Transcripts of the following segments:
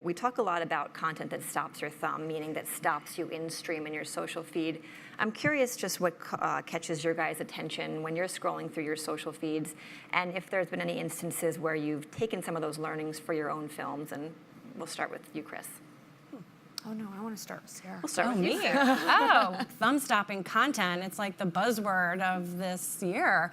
We talk a lot about content that stops your thumb, meaning that stops you in stream in your social feed. I'm curious just what catches your guys' attention when you're scrolling through your social feeds, and if there's been any instances where you've taken some of those learnings for your own films. And we'll start with you, Chris. Oh no, I want to start with Sara. We'll start with me. you, Sara. Oh, thumb-stopping content. It's like the buzzword of this year.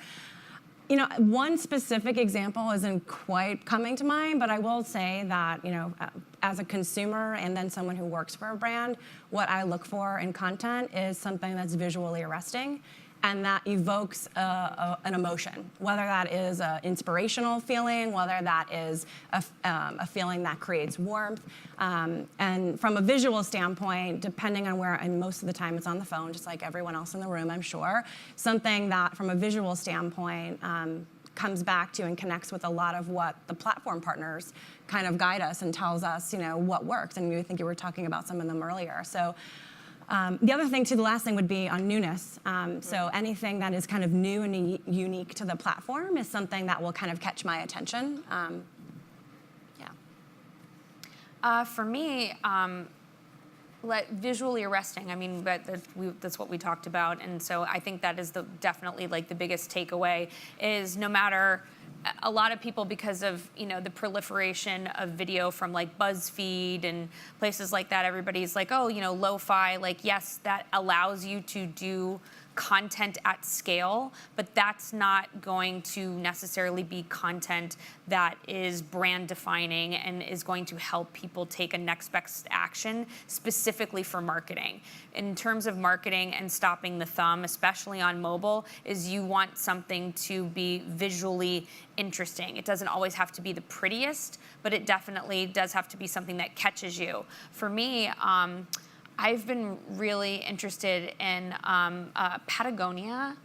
You know, one specific example isn't quite coming to mind, but I will say that, you know, as a consumer and then someone who works for a brand, what I look for in content is something that's visually arresting and that evokes an emotion, whether that is an inspirational feeling, whether that is a feeling that creates warmth. And from a visual standpoint, depending on where, and most of the time it's on the phone, just like everyone else in the room, I'm sure, something that from a visual standpoint comes back to and connects with a lot of what the platform partners kind of guide us and tells us, you know, what works. And I think you were talking about some of them earlier. So. The other thing, too, the last thing would be on newness. So anything that is kind of new and unique to the platform is something that will kind of catch my attention. For me, like visually arresting. I mean, that's what we talked about, and so I think that is definitely like the biggest takeaway is no matter. A lot of people, because of the proliferation of video from like BuzzFeed and places like that, everybody's like, oh, lo-fi. Like, yes, that allows you to do content at scale, but that's not going to necessarily be content that is brand defining and is going to help people take a next best action specifically for marketing. In terms of marketing and stopping the thumb, especially on mobile, is you want something to be visually interesting. It doesn't always have to be the prettiest, but it definitely does have to be something that catches you. For me, I've been really interested in Patagonia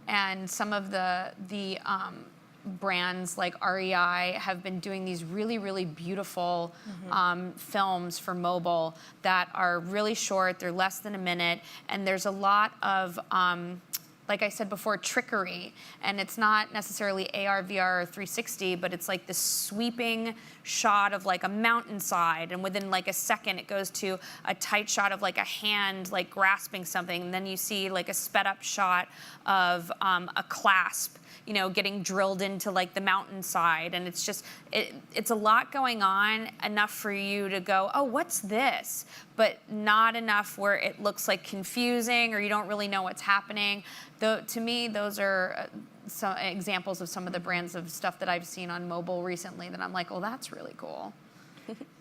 and some of the brands like REI have been doing these really, really beautiful films for mobile that are really short. They're less than a minute, and there's a lot of like I said before, trickery. And it's not necessarily AR, VR, or 360, but it's like this sweeping shot of like a mountainside. And within like a second, it goes to a tight shot of like a hand like grasping something. And then you see like a sped up shot of a clasp, getting drilled into like the mountainside. And it's just, it's a lot going on, enough for you to go, oh, what's this? But not enough where it looks like confusing or you don't really know what's happening. Though, to me, those are some examples of some of the brands of stuff that I've seen on mobile recently that I'm like, oh, that's really cool.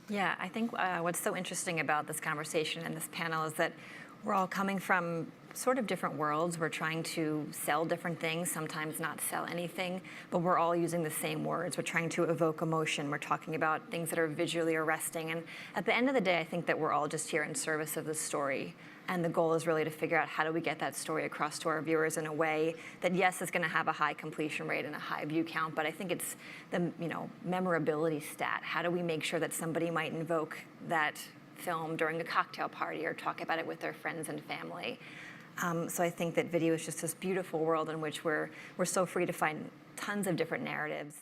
Yeah, I think what's so interesting about this conversation and this panel is that we're all coming from sort of different worlds. We're trying to sell different things, sometimes not sell anything, but we're all using the same words. We're trying to evoke emotion. We're talking about things that are visually arresting. And at the end of the day, I think that we're all just here in service of the story. And the goal is really to figure out how do we get that story across to our viewers in a way that, yes, is going to have a high completion rate and a high view count, but I think it's the memorability stat. How do we make sure that somebody might invoke that film during a cocktail party or talk about it with their friends and family? So I think that video is just this beautiful world in which we're so free to find tons of different narratives.